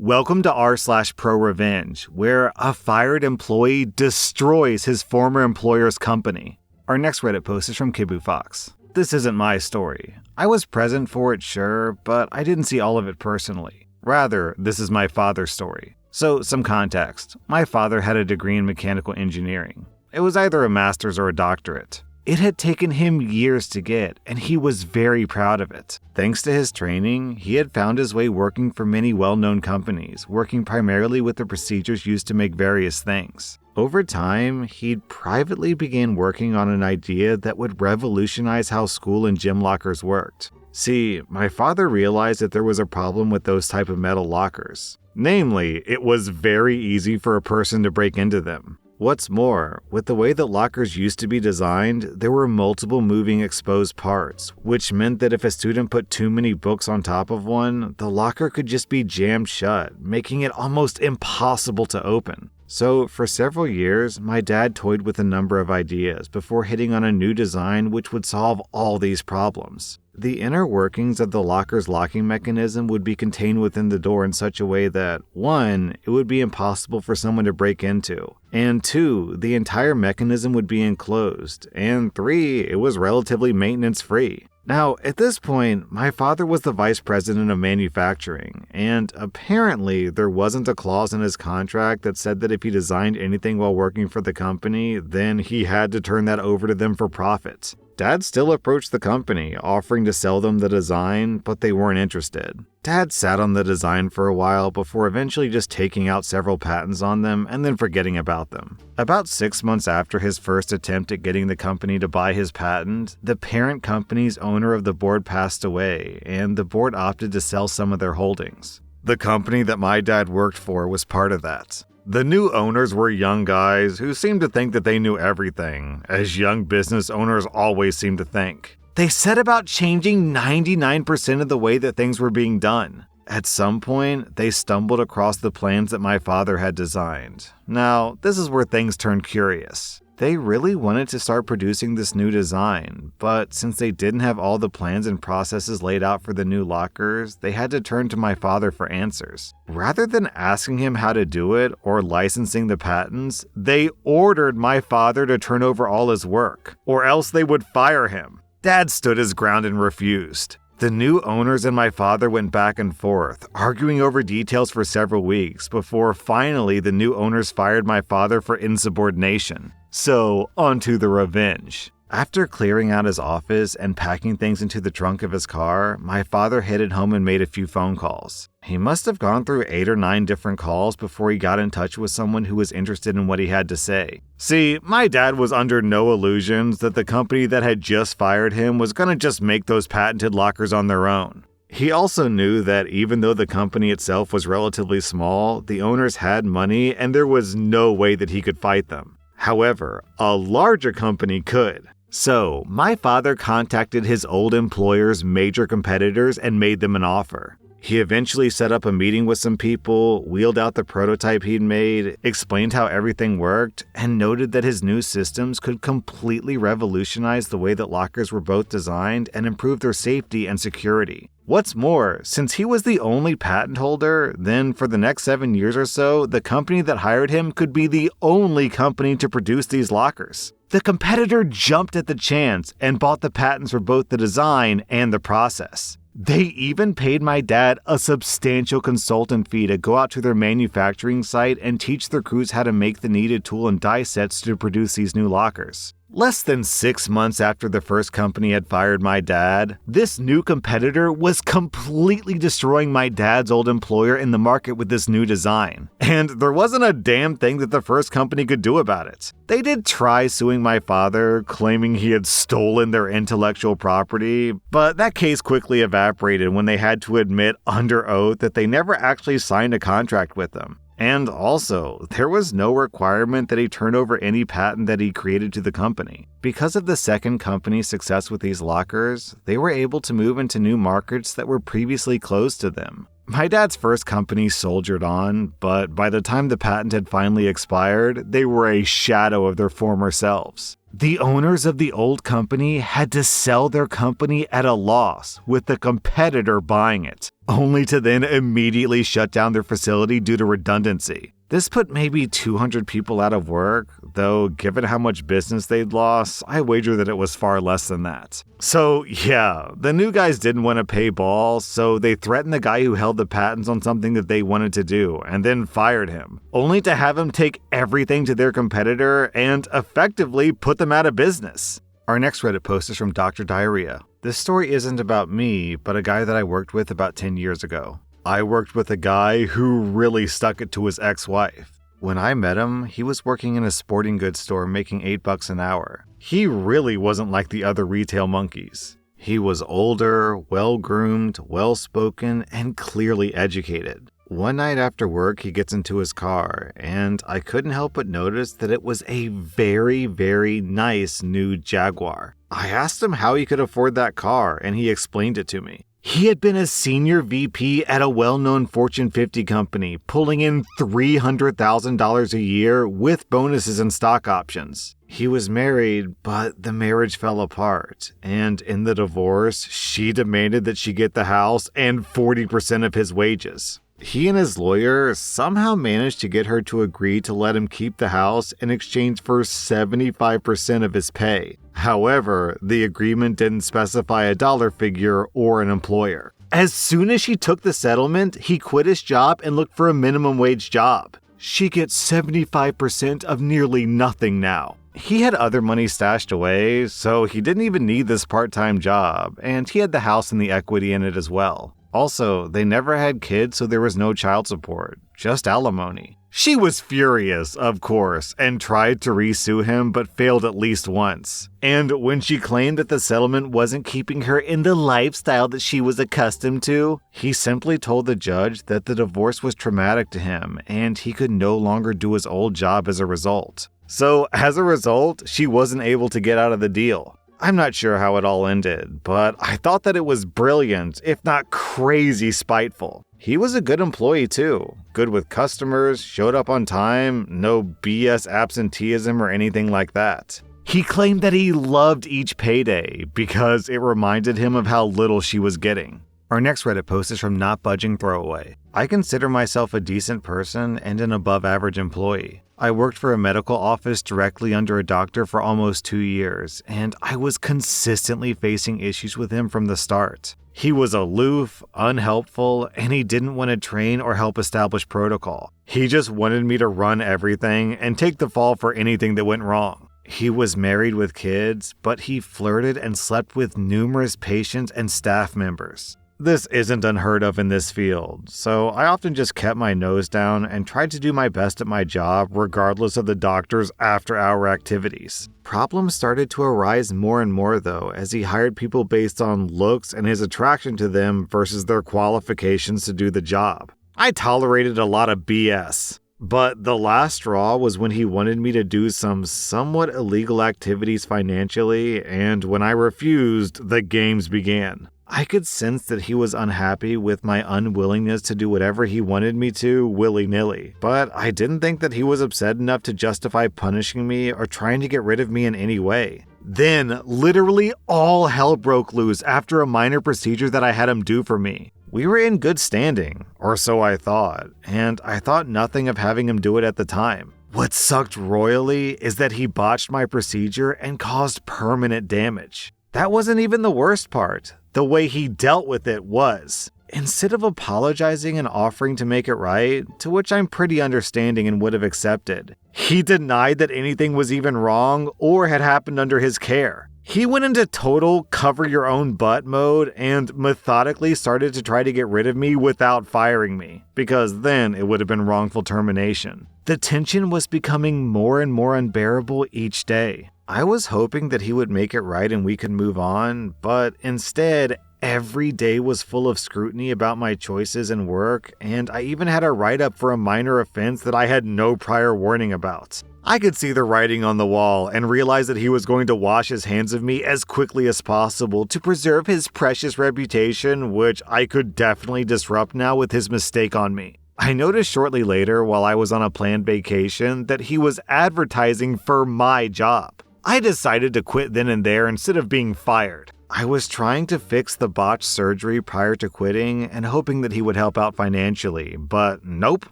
Welcome to r/slash Prorevenge, where a fired employee destroys his former employer's company. Our next Reddit post is from Kibu Fox. This isn't my story. I was present for it, sure, but I didn't see all of it personally. Rather, this is my father's story. So, some context. My father had a degree in mechanical engineering. It was either a master's or a doctorate. It had taken him years to get, and he was very proud of it. Thanks to his training, he had found his way working for many well-known companies, working primarily with the procedures used to make various things. Over time, he'd privately began working on an idea that would revolutionize how school and gym lockers worked. See, my father realized that there was a problem with those type of metal lockers. Namely, it was very easy for a person to break into them. What's more, with the way that lockers used to be designed, there were multiple moving exposed parts, which meant that if a student put too many books on top of one, the locker could just be jammed shut, making it almost impossible to open. So, for several years, my dad toyed with a number of ideas before hitting on a new design which would solve all these problems. The inner workings of the locker's locking mechanism would be contained within the door in such a way that, 1, it would be impossible for someone to break into, and 2, the entire mechanism would be enclosed, and 3, it was relatively maintenance-free. Now, at this point, my father was the vice president of manufacturing, and apparently there wasn't a clause in his contract that said that if he designed anything while working for the company, then he had to turn that over to them for profit. Dad still approached the company, offering to sell them the design, but they weren't interested. Dad sat on the design for a while before eventually just taking out several patents on them and then forgetting about them. About 6 months after his first attempt at getting the company to buy his patent, the parent company's owner of the board passed away, and the board opted to sell some of their holdings. The company that my dad worked for was part of that. The new owners were young guys who seemed to think that they knew everything, as young business owners always seem to think. They set about changing 99% of the way that things were being done. At some point, they stumbled across the plans that my father had designed. Now, this is where things turned curious. They really wanted to start producing this new design, but since they didn't have all the plans and processes laid out for the new lockers, they had to turn to my father for answers. Rather than asking him how to do it or licensing the patents, they ordered my father to turn over all his work, or else they would fire him. Dad stood his ground and refused. The new owners and my father went back and forth, arguing over details for several weeks before finally the new owners fired my father for insubordination. So, onto the revenge. After clearing out his office and packing things into the trunk of his car, my father headed home and made a few phone calls. He must have gone through 8 or 9 different calls before he got in touch with someone who was interested in what he had to say. See, my dad was under no illusions that the company that had just fired him was going to just make those patented lockers on their own. He also knew that even though the company itself was relatively small, the owners had money and there was no way that he could fight them. However, a larger company could. So, my father contacted his old employer's major competitors and made them an offer. He eventually set up a meeting with some people, wheeled out the prototype he'd made, explained how everything worked, and noted that his new systems could completely revolutionize the way that lockers were both designed and improve their safety and security. What's more, since he was the only patent holder, then for the next 7 years or so, the company that hired him could be the only company to produce these lockers. The competitor jumped at the chance and bought the patents for both the design and the process. They even paid my dad a substantial consultant fee to go out to their manufacturing site and teach their crews how to make the needed tool and die sets to produce these new lockers. Less than 6 months after the first company had fired my dad, this new competitor was completely destroying my dad's old employer in the market with this new design. And there wasn't a damn thing that the first company could do about it. They did try suing my father, claiming he had stolen their intellectual property, but that case quickly evaporated when they had to admit under oath that they never actually signed a contract with them. And also, there was no requirement that he turn over any patent that he created to the company. Because of the second company's success with these lockers, they were able to move into new markets that were previously closed to them. My dad's first company soldiered on, but by the time the patent had finally expired, they were a shadow of their former selves. The owners of the old company had to sell their company at a loss with the competitor buying it, only to then immediately shut down their facility due to redundancy. This put maybe 200 people out of work, though given how much business they'd lost, I wager that it was far less than that. So yeah, the new guys didn't want to pay ball, so they threatened the guy who held the patents on something that they wanted to do, and then fired him, only to have him take everything to their competitor and effectively put them out of business. Our next Reddit post is from Dr. Diarrhea. This story isn't about me, but a guy that I worked with about 10 years ago. I worked with a guy who really stuck it to his ex-wife. When I met him, he was working in a sporting goods store making $8 an hour. He really wasn't like the other retail monkeys. He was older, well-groomed, well-spoken, and clearly educated. One night after work, he gets into his car, and I couldn't help but notice that it was a very, very nice new Jaguar. I asked him how he could afford that car, and he explained it to me. He had been a senior VP at a well-known Fortune 50 company, pulling in $300,000 a year with bonuses and stock options. He was married, but the marriage fell apart, and in the divorce, she demanded that she get the house and 40% of his wages. He and his lawyer somehow managed to get her to agree to let him keep the house in exchange for 75% of his pay. However, the agreement didn't specify a dollar figure or an employer. As soon as she took the settlement, he quit his job and looked for a minimum wage job. She gets 75% of nearly nothing now. He had other money stashed away, so he didn't even need this part-time job, and he had the house and the equity in it as well. Also, they never had kids, so there was no child support, just alimony. She was furious, of course, and tried to re-sue him, but failed at least once. And when she claimed that the settlement wasn't keeping her in the lifestyle that she was accustomed to, he simply told the judge that the divorce was traumatic to him, and he could no longer do his old job as a result. So, as a result, she wasn't able to get out of the deal. I'm not sure how it all ended, but I thought that it was brilliant, if not crazy spiteful. He was a good employee too, good with customers, showed up on time, no BS absenteeism or anything like that. He claimed that he loved each payday because it reminded him of how little she was getting. Our next Reddit post is from Not Budging Throwaway. I consider myself a decent person and an above-average employee. I worked for a medical office directly under a doctor for almost 2 years, and I was consistently facing issues with him from the start. He was aloof, unhelpful, and he didn't want to train or help establish protocol. He just wanted me to run everything and take the fall for anything that went wrong. He was married with kids, but he flirted and slept with numerous patients and staff members. This isn't unheard of in this field, so I often just kept my nose down and tried to do my best at my job regardless of the doctor's after-hour activities. Problems started to arise more and more though, as he hired people based on looks and his attraction to them versus their qualifications to do the job. I tolerated a lot of BS. But the last straw was when he wanted me to do some somewhat illegal activities financially, and when I refused, the games began. I could sense that he was unhappy with my unwillingness to do whatever he wanted me to willy-nilly, but I didn't think that he was upset enough to justify punishing me or trying to get rid of me in any way. Then, literally all hell broke loose after a minor procedure that I had him do for me. We were in good standing, or so I thought, and I thought nothing of having him do it at the time. What sucked royally is that he botched my procedure and caused permanent damage. That wasn't even the worst part. The way he dealt with it was. Instead of apologizing and offering to make it right, to which I'm pretty understanding and would have accepted, he denied that anything was even wrong or had happened under his care. He went into total cover your own butt mode and methodically started to try to get rid of me without firing me, because then it would have been wrongful termination. The tension was becoming more and more unbearable each day. I was hoping that he would make it right and we could move on, but instead, every day was full of scrutiny about my choices and work, and I even had a write-up for a minor offense that I had no prior warning about. I could see the writing on the wall and realized that he was going to wash his hands of me as quickly as possible to preserve his precious reputation, which I could definitely disrupt now with his mistake on me. I noticed shortly later, while I was on a planned vacation, that he was advertising for my job. I decided to quit then and there instead of being fired. I was trying to fix the botched surgery prior to quitting and hoping that he would help out financially, but nope,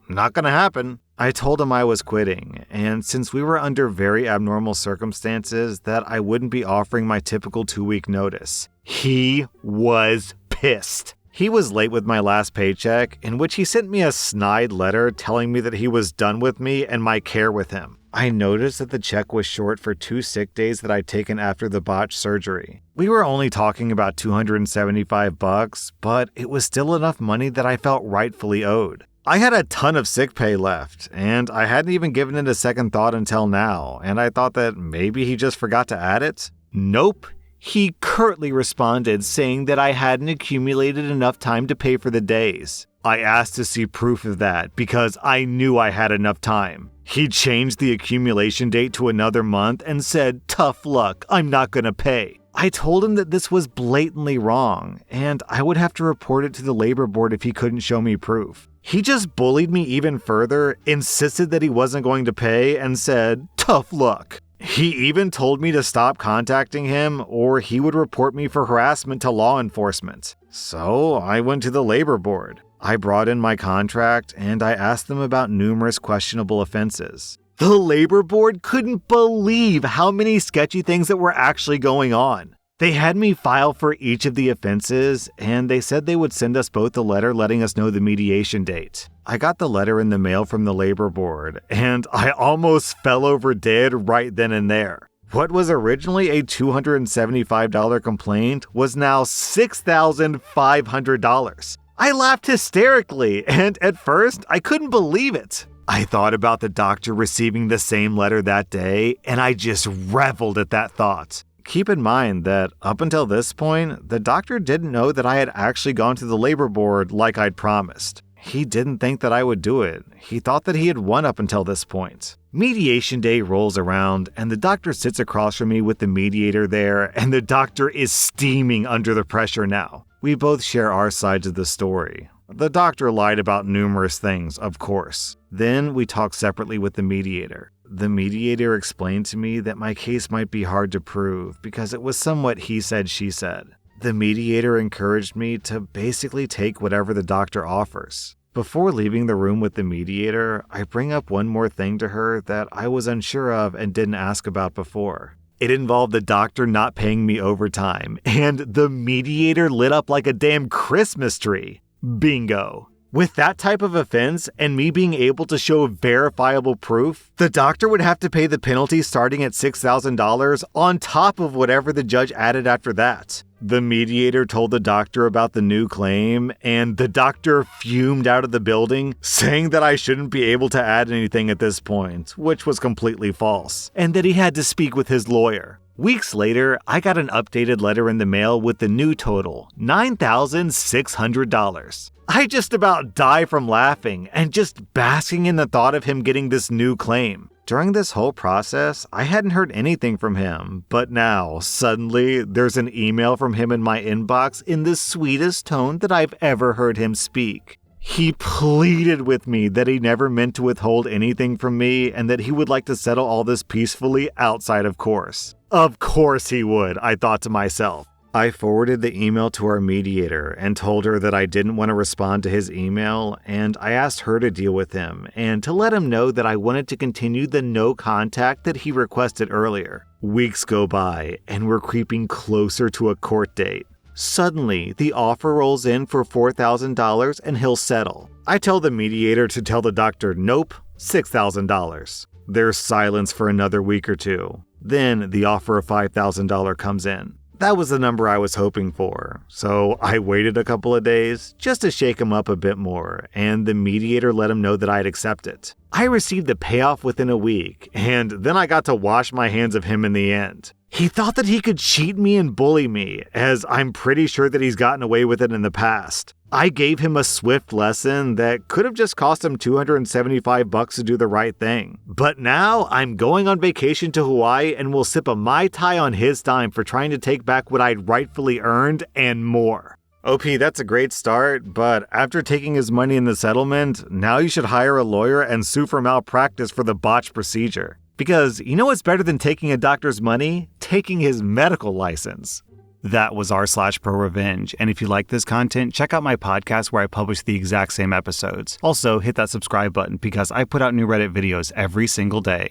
not gonna happen. I told him I was quitting, and since we were under very abnormal circumstances, that I wouldn't be offering my typical 2-week notice. He was pissed. He was late with my last paycheck, in which he sent me a snide letter telling me that he was done with me and my care with him. I noticed that the check was short for 2 sick days that I'd taken after the botched surgery. We were only talking about $275, but it was still enough money that I felt rightfully owed. I had a ton of sick pay left, and I hadn't even given it a second thought until now, and I thought that maybe he just forgot to add it. Nope. He curtly responded saying that I hadn't accumulated enough time to pay for the days. I asked to see proof of that because I knew I had enough time. He changed the accumulation date to another month and said, "Tough luck, I'm not gonna pay." I told him that this was blatantly wrong, and I would have to report it to the labor board if he couldn't show me proof. He just bullied me even further, insisted that he wasn't going to pay, and said, "Tough luck." He even told me to stop contacting him or he would report me for harassment to law enforcement. So I went to the labor board. I brought in my contract and I asked them about numerous questionable offenses. The labor board couldn't believe how many sketchy things that were actually going on. They had me file for each of the offenses, and they said they would send us both a letter letting us know the mediation date. I got the letter in the mail from the labor board, and I almost fell over dead right then and there. What was originally a $275 complaint was now $6,500. I laughed hysterically, and at first, I couldn't believe it. I thought about the doctor receiving the same letter that day, and I just reveled at that thought. Keep in mind that up until this point, the doctor didn't know that I had actually gone to the labor board like I'd promised. He didn't think that I would do it. He thought that he had won up until this point. Mediation day rolls around, and the doctor sits across from me with the mediator there, and the doctor is steaming under the pressure now. We both share our sides of the story. The doctor lied about numerous things, of course. Then we talk separately with the mediator. The mediator explained to me that my case might be hard to prove because it was somewhat he said, she said. The mediator encouraged me to basically take whatever the doctor offers. Before leaving the room with the mediator, I bring up one more thing to her that I was unsure of and didn't ask about before. It involved the doctor not paying me overtime, and the mediator lit up like a damn Christmas tree. Bingo. With that type of offense and me being able to show verifiable proof, the doctor would have to pay the penalty starting at $6,000 on top of whatever the judge added after that. The mediator told the doctor about the new claim, and the doctor fumed out of the building, saying that I shouldn't be able to add anything at this point, which was completely false, and that he had to speak with his lawyer. Weeks later, I got an updated letter in the mail with the new total, $9,600. I just about die from laughing and just basking in the thought of him getting this new claim. During this whole process, I hadn't heard anything from him, but now, suddenly, there's an email from him in my inbox in the sweetest tone that I've ever heard him speak. He pleaded with me that he never meant to withhold anything from me and that he would like to settle all this peacefully outside of course. Of course he would, I thought to myself. I forwarded the email to our mediator and told her that I didn't want to respond to his email, and I asked her to deal with him and to let him know that I wanted to continue the no contact that he requested earlier. Weeks go by, and we're creeping closer to a court date. Suddenly, the offer rolls in for $4,000 and he'll settle. I tell the mediator to tell the doctor nope, $6,000. There's silence for another week or two. Then the offer of $5,000 comes in. That was the number I was hoping for, so I waited a couple of days just to shake him up a bit more, and the mediator let him know that I'd accept it. I received the payoff within a week, and then I got to wash my hands of him in the end. He thought that he could cheat me and bully me, as I'm pretty sure that he's gotten away with it in the past. I gave him a swift lesson that could have just cost him $275 to do the right thing. But now I'm going on vacation to Hawaii and will sip a Mai Tai on his dime for trying to take back what I'd rightfully earned and more. OP, that's a great start, but after taking his money in the settlement, now you should hire a lawyer and sue for malpractice for the botched procedure. Because you know what's better than taking a doctor's money? Taking his medical license. That was r/Prorevenge, and if you like this content, check out my podcast where I publish the exact same episodes. Also, hit that subscribe button because I put out new Reddit videos every single day.